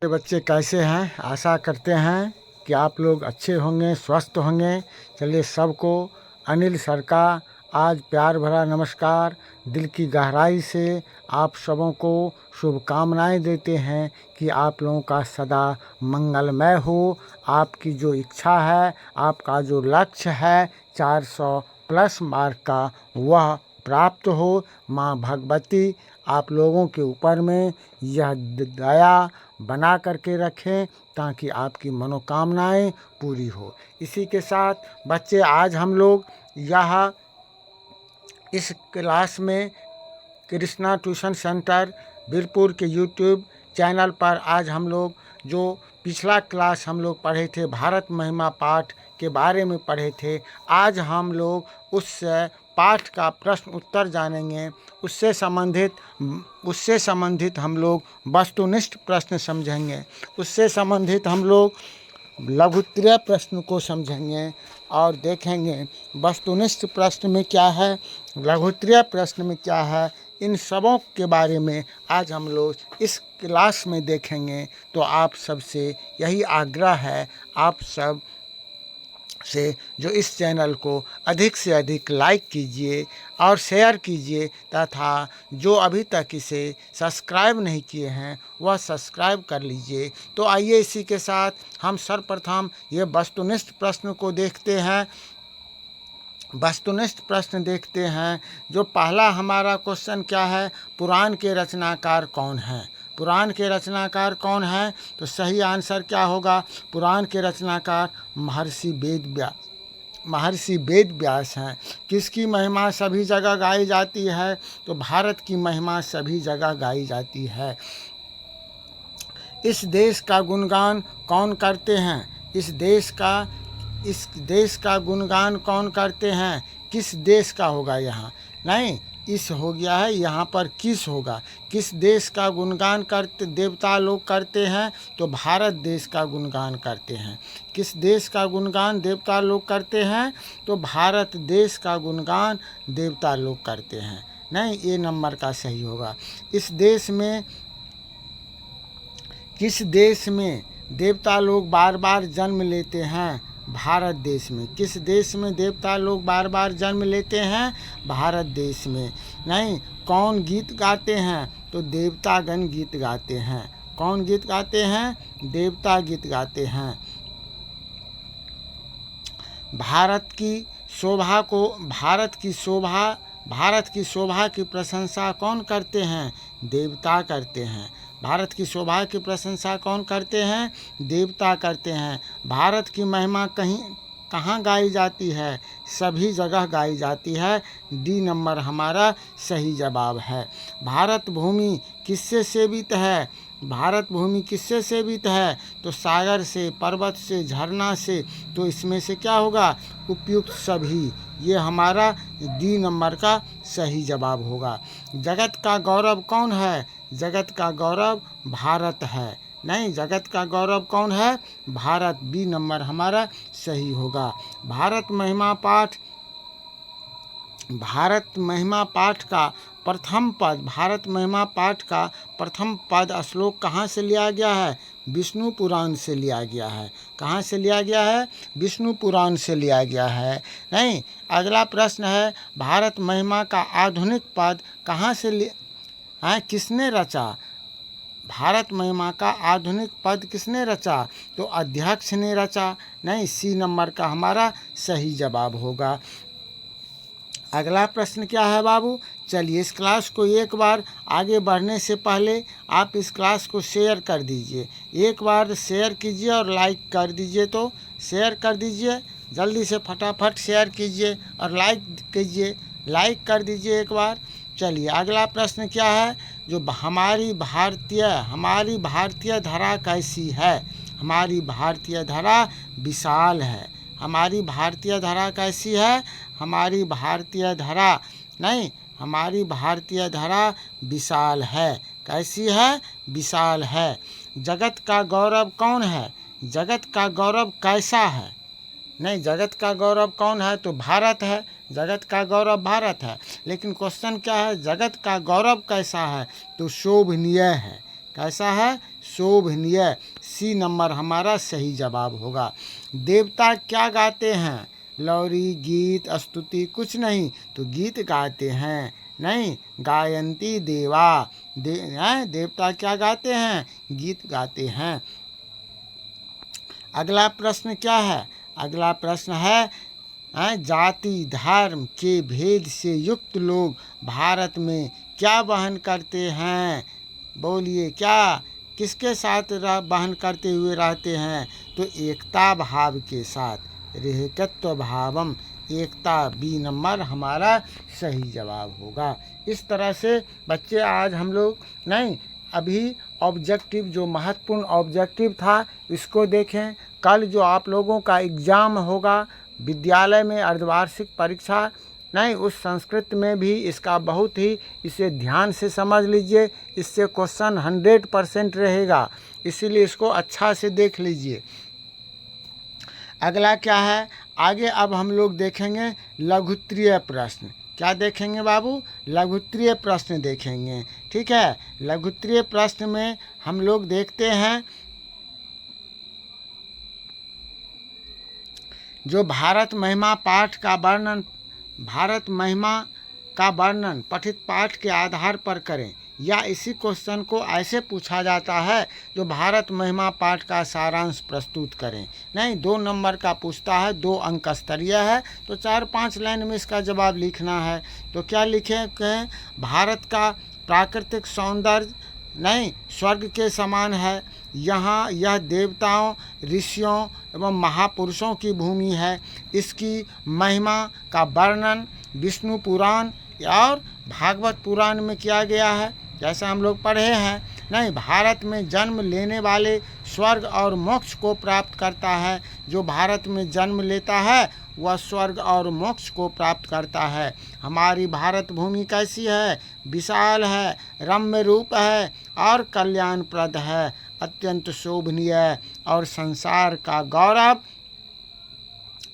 बच्चे कैसे हैं? आशा करते हैं कि आप लोग अच्छे होंगे, स्वस्थ होंगे। चलिए, सबको अनिल सर का आज प्यार भरा नमस्कार। दिल की गहराई से आप सबों को शुभकामनाएं देते हैं कि आप लोगों का सदा मंगलमय हो। आपकी जो इच्छा है, आपका जो लक्ष्य है 400 प्लस मार्क का, वह प्राप्त हो। माँ भगवती आप लोगों के ऊपर में यह दया बना करके रखें ताकि आपकी मनोकामनाएं पूरी हो। इसी के साथ बच्चे, आज हम लोग इस क्लास में कृष्णा ट्यूशन सेंटर बीरपुर के यूट्यूब चैनल पर आज हम लोग जो पिछला क्लास हम लोग पढ़े थे, भारत महिमा पाठ के बारे में पढ़े थे, आज हम लोग उस पाठ का प्रश्न उत्तर जानेंगे। उससे संबंधित हम लोग वस्तुनिष्ठ प्रश्न समझेंगे। उससे संबंधित हम लोग लघुत्तरीय प्रश्न को समझेंगे और देखेंगे वस्तुनिष्ठ प्रश्न में क्या है, लघुत्तरीय प्रश्न में क्या है। इन सबों के बारे में आज हम लोग इस क्लास में देखेंगे। तो आप सबसे यही आग्रह है, आप सब से जो इस चैनल को अधिक से अधिक लाइक कीजिए और शेयर कीजिए, तथा जो अभी तक इसे सब्सक्राइब नहीं किए हैं वह सब्सक्राइब कर लीजिए। तो आइए इसी के साथ हम सर्वप्रथम ये वस्तुनिष्ठ प्रश्न को देखते हैं। वस्तुनिष्ठ प्रश्न देखते हैं। जो पहला हमारा क्वेश्चन क्या है, पुराण के रचनाकार कौन हैं? पुराण के रचनाकार कौन हैं? तो सही आंसर क्या होगा? पुराण के रचनाकार महर्षि वेद व्यास हैं। किसकी महिमा सभी जगह गाई जाती है? तो भारत की महिमा सभी जगह गाई जाती है। इस देश का गुणगान कौन करते हैं? इस देश का गुणगान कौन करते हैं? किस देश का होगा यहाँ? नहीं, इस हो गया है, यहाँ पर किस होगा। किस देश का गुणगान करते देवता लोग करते हैं? तो भारत देश का गुणगान करते हैं। किस देश का गुणगान देवता लोग करते हैं? तो भारत देश का गुणगान देवता लोग करते हैं। नहीं, ये नंबर का सही होगा। किस देश में देवता लोग बार बार जन्म लेते हैं? भारत देश में। किस देश में देवता लोग बार बार जन्म लेते हैं? भारत देश में। नहीं, कौन गीत गाते हैं? तो देवतागण गीत गाते हैं। कौन गीत गाते हैं? देवता गीत गाते हैं। भारत की शोभा की प्रशंसा कौन करते हैं? देवता करते हैं। भारत की शोभा की प्रशंसा कौन करते हैं? देवता करते हैं। भारत की महिमा कहाँ गाई जाती है? सभी जगह गाई जाती है। डी नंबर हमारा सही जवाब है। भारत भूमि किससे सेवित है? भारत भूमि किससे सेवित है? तो सागर से, पर्वत से, झरना से। तो इसमें से क्या होगा? उपयुक्त सभी। ये हमारा डी नंबर का सही जवाब होगा। जगत का गौरव कौन है? जगत का गौरव भारत है। नहीं, जगत का गौरव कौन है? भारत। बी नंबर हमारा सही होगा। भारत महिमा पाठ का प्रथम पद श्लोक कहाँ से लिया गया है? विष्णु पुराण से लिया गया है। कहाँ से लिया गया है? विष्णु पुराण से लिया गया है। नहीं, अगला प्रश्न है, भारत महिमा का आधुनिक पद कहाँ से किसने रचा? भारत महिमा का आधुनिक पद किसने रचा? तो अध्यक्ष ने रचा। नहीं, सी नंबर का हमारा सही जवाब होगा। अगला प्रश्न क्या है बाबू? चलिए, इस क्लास को एक बार आगे बढ़ने से पहले आप इस क्लास को शेयर कर दीजिए। एक बार शेयर कीजिए और लाइक कर दीजिए। तो शेयर कर दीजिए, जल्दी से फटाफट शेयर कीजिए और लाइक कीजिए। लाइक कर दीजिए एक बार। चलिए, अगला प्रश्न क्या है? जो हमारी भारतीय धरा कैसी है? हमारी भारतीय धरा विशाल है। हमारी भारतीय धरा कैसी है? हमारी भारतीय धरा विशाल है। कैसी है? विशाल है। जगत का गौरव कौन है? जगत का गौरव कैसा है? नहीं, जगत का गौरव कौन है? तो भारत है। जगत का गौरव भारत है। लेकिन क्वेश्चन क्या है? जगत का गौरव कैसा है? तो शोभनीय है। कैसा है? शोभनीय। सी नंबर हमारा सही जवाब होगा। देवता क्या गाते हैं? लोरी, गीत, स्तुति, कुछ नहीं, तो गीत गाते हैं। नहीं, गायंती देवा, देवता क्या गाते हैं? गीत गाते हैं। अगला प्रश्न क्या है? अगला प्रश्न है, जाति धर्म के भेद से युक्त लोग भारत में क्या वहन करते हैं? बोलिए, क्या किसके साथ वहन करते हुए रहते हैं? तो एकता भाव के साथ, रेहकत्व भावम, एकता। बी नंबर हमारा सही जवाब होगा। इस तरह से बच्चे आज हम लोग नहीं, अभी ऑब्जेक्टिव जो महत्वपूर्ण ऑब्जेक्टिव था इसको देखें। कल जो आप लोगों का एग्ज़ाम होगा विद्यालय में, अर्धवार्षिक परीक्षा, नहीं, उस संस्कृत में भी इसका बहुत ही, इसे ध्यान से समझ लीजिए, इससे क्वेश्चन 100% रहेगा, इसीलिए इसको अच्छा से देख लीजिए। अगला क्या है? आगे अब हम लोग देखेंगे लघुत्तरीय प्रश्न। क्या देखेंगे बाबू? लघुत्तरीय प्रश्न देखेंगे। ठीक है, लघुत्तरीय प्रश्न में हम लोग देखते हैं जो भारत महिमा पाठ का वर्णन, भारत महिमा का वर्णन पठित पाठ के आधार पर करें, या इसी क्वेश्चन को ऐसे पूछा जाता है जो भारत महिमा पाठ का सारांश प्रस्तुत करें। नहीं, 2 नंबर का पूछता है, 2 अंक स्तरीय है, तो 4-5 लाइन में इसका जवाब लिखना है। तो क्या लिखें? कहें भारत का प्राकृतिक सौंदर्य नहीं स्वर्ग के समान है। यहाँ यह देवताओं, ऋषियों एवं महापुरुषों की भूमि है। इसकी महिमा का वर्णन विष्णु पुराण और भागवत पुराण में किया गया है, जैसा हम लोग पढ़े हैं। नहीं, भारत में जन्म लेने वाले स्वर्ग और मोक्ष को प्राप्त करता है। जो भारत में जन्म लेता है वह स्वर्ग और मोक्ष को प्राप्त करता है। हमारी भारत भूमि कैसी है? विशाल है, रम्य रूप है और कल्याणप्रद है, अत्यंत शोभनीय और संसार का गौरव।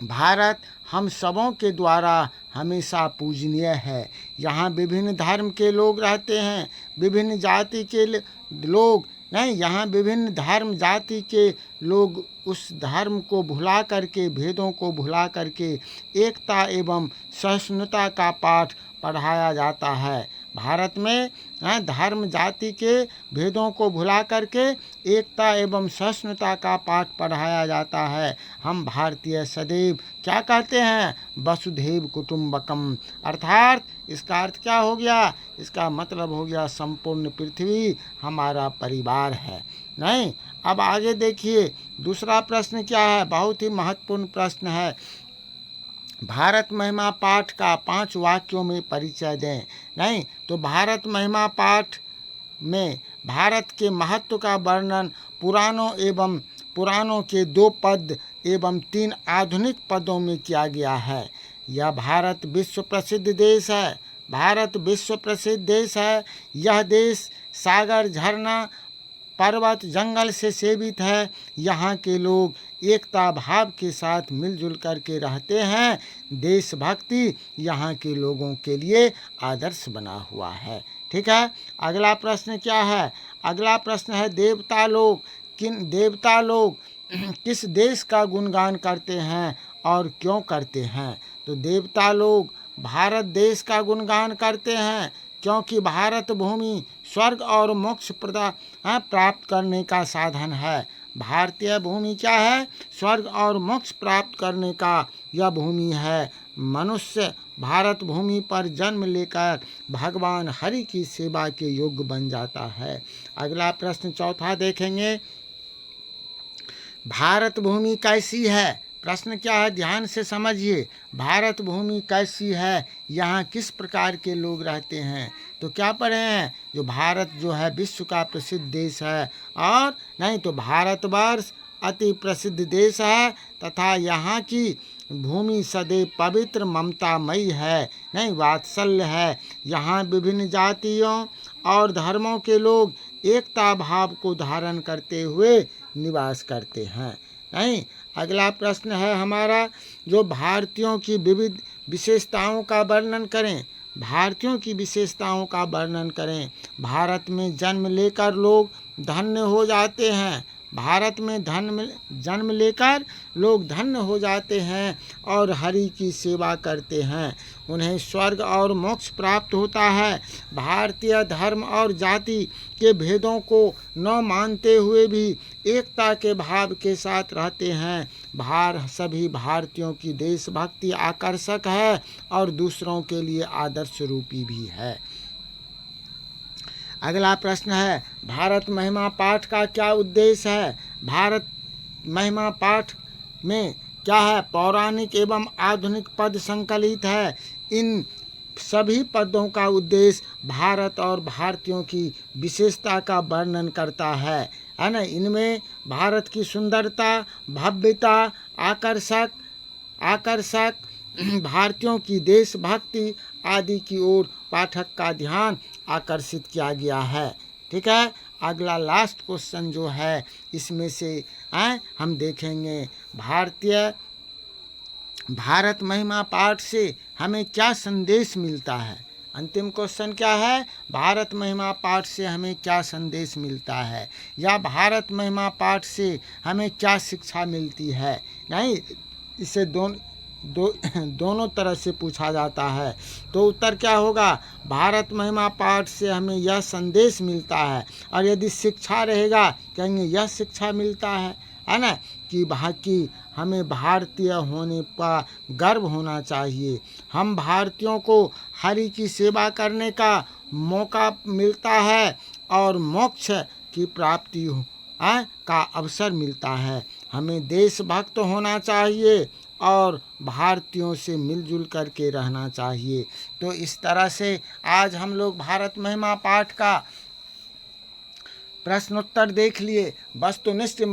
भारत हम सबों के द्वारा हमेशा पूजनीय है। यहाँ विभिन्न धर्म के लोग रहते हैं, विभिन्न जाति के लोग नहीं, यहाँ विभिन्न धर्म जाति के लोग उस धर्म को भुला करके, भेदों को भुला करके एकता एवं सहिष्णुता का पाठ पढ़ाया जाता है। भारत में धर्म जाति के भेदों को भुला करके एकता एवं सहिष्णुता का पाठ पढ़ाया जाता है। हम भारतीय सदैव क्या कहते हैं? वसुधैव कुटुंबकम, अर्थात इसका अर्थ क्या हो गया? इसका मतलब हो गया संपूर्ण पृथ्वी हमारा परिवार है। नहीं, अब आगे देखिए दूसरा प्रश्न क्या है? बहुत ही महत्वपूर्ण प्रश्न है। भारत महिमा पाठ का 5 वाक्यों में परिचय दें। नहीं, तो भारत महिमा पाठ में भारत के महत्व का वर्णन पुराणों के 2 पद एवं 3 आधुनिक पदों में किया गया है। यह भारत विश्व प्रसिद्ध देश है। भारत विश्व प्रसिद्ध देश है। यह देश सागर, झरना, पर्वत, जंगल से सेवित है। यहाँ के लोग एकता भाव के साथ मिलजुल करके रहते हैं। देशभक्ति यहाँ के लोगों के लिए आदर्श बना हुआ है। ठीक है, अगला प्रश्न क्या है? अगला प्रश्न है देवता लोग किस देश का गुणगान करते हैं और क्यों करते हैं? तो देवता लोग भारत देश का गुणगान करते हैं क्योंकि भारत भूमि स्वर्ग और मोक्ष प्राप्त करने का साधन है। भारतीय भूमि क्या है? स्वर्ग और मोक्ष प्राप्त करने का यह भूमि है। मनुष्य भारत भूमि पर जन्म लेकर भगवान हरि की सेवा के योग्य बन जाता है। अगला प्रश्न चौथा देखेंगे, भारत भूमि कैसी है? प्रश्न क्या है? ध्यान से समझिए। भारत भूमि कैसी है? यहाँ किस प्रकार के लोग रहते हैं? तो क्या पढ़े हैं? जो भारत जो है विश्व का प्रसिद्ध देश है, और नहीं तो भारतवर्ष अति प्रसिद्ध देश है तथा यहाँ की भूमि सदैव पवित्र ममतामयी है, नहीं वात्सल्य है। यहाँ विभिन्न जातियों और धर्मों के लोग एकता भाव को धारण करते हुए निवास करते हैं। नहीं, अगला प्रश्न है हमारा, जो भारतीयों की विविध विशेषताओं का वर्णन करें। भारतीयों की विशेषताओं का वर्णन करें। भारत में जन्म लेकर लोग धन्य हो जाते हैं। भारत में जन्म लेकर लोग धन्य हो जाते हैं और हरि की सेवा करते हैं, उन्हें स्वर्ग और मोक्ष प्राप्त होता है। भारतीय धर्म और जाति के भेदों को न मानते हुए भी एकता के भाव के साथ रहते हैं। सभी भारतीयों की देशभक्ति आकर्षक है और दूसरों के लिए आदर्श रूपी भी है। अगला प्रश्न है, भारत महिमा पाठ का क्या उद्देश्य है? भारत महिमा पाठ में क्या है? पौराणिक एवं आधुनिक पद संकलित है। इन सभी पदों का उद्देश्य भारत और भारतीयों की विशेषता का वर्णन करता है ना। इनमें भारत की सुंदरता, भव्यता, आकर्षक भारतीयों की देशभक्ति आदि की ओर पाठक का ध्यान आकर्षित किया गया है। ठीक है, अगला लास्ट क्वेश्चन जो है इसमें से हम देखेंगे, भारत महिमा पाठ से हमें क्या संदेश मिलता है। अंतिम क्वेश्चन क्या है? भारत महिमा पाठ से हमें क्या संदेश मिलता है, या भारत महिमा पाठ से हमें क्या शिक्षा मिलती है। नहीं, इसे दोनों तरह से पूछा जाता है। तो उत्तर क्या होगा? भारत महिमा पाठ से हमें यह संदेश मिलता है, और यदि शिक्षा रहेगा कहेंगे यह शिक्षा मिलता है ना, कि हमें भारतीय होने का गर्व होना चाहिए। हम भारतीयों को हरि की सेवा करने का मौका मिलता है और मोक्ष की प्राप्ति का अवसर मिलता है। हमें देशभक्त होना चाहिए और भारतीयों से मिलजुल करके रहना चाहिए। तो इस तरह से आज हम लोग भारत महिमा पाठ का प्रश्नोत्तर देख लिए, वस्तुनिष्ठ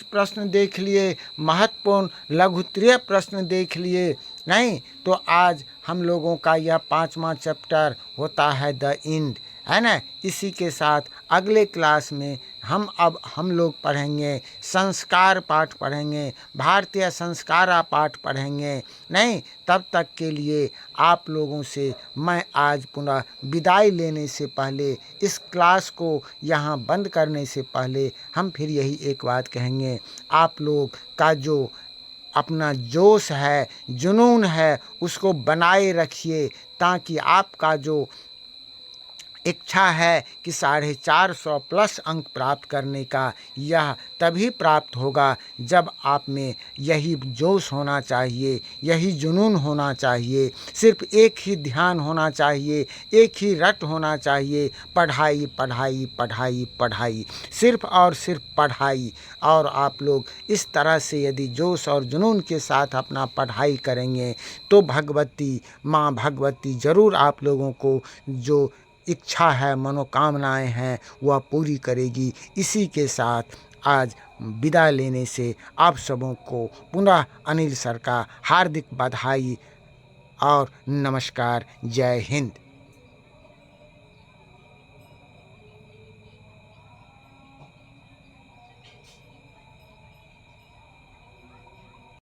प्रश्न देख लिए, महत्वपूर्ण लघुत्तरीय प्रश्न देख लिए। नहीं तो आज हम लोगों का यह 5वां चैप्टर होता है द एंड, है ना। इसी के साथ अगले क्लास में हम लोग पढ़ेंगे संस्कार पाठ पढ़ेंगे, भारतीय संस्कारा पाठ पढ़ेंगे। नहीं, तब तक के लिए आप लोगों से मैं आज पुनः विदाई लेने से पहले, इस क्लास को यहाँ बंद करने से पहले हम फिर यही एक बात कहेंगे, आप लोग का जो अपना जोश है, जुनून है, उसको बनाए रखिए, ताकि आपका जो इच्छा है कि 450 प्लस अंक प्राप्त करने का, यह तभी प्राप्त होगा जब आप में यही जोश होना चाहिए, यही जुनून होना चाहिए, सिर्फ एक ही ध्यान होना चाहिए, एक ही रट होना चाहिए, पढ़ाई पढ़ाई पढ़ाई पढ़ाई, सिर्फ और सिर्फ पढ़ाई। और आप लोग इस तरह से यदि जोश और जुनून के साथ अपना पढ़ाई करेंगे तो माँ भगवती ज़रूर आप लोगों को जो इच्छा है, मनोकामनाएं हैं, वह पूरी करेगी। इसी के साथ आज विदा लेने से आप सबों को पुनः अनिल सर का हार्दिक बधाई और नमस्कार। जय हिंद।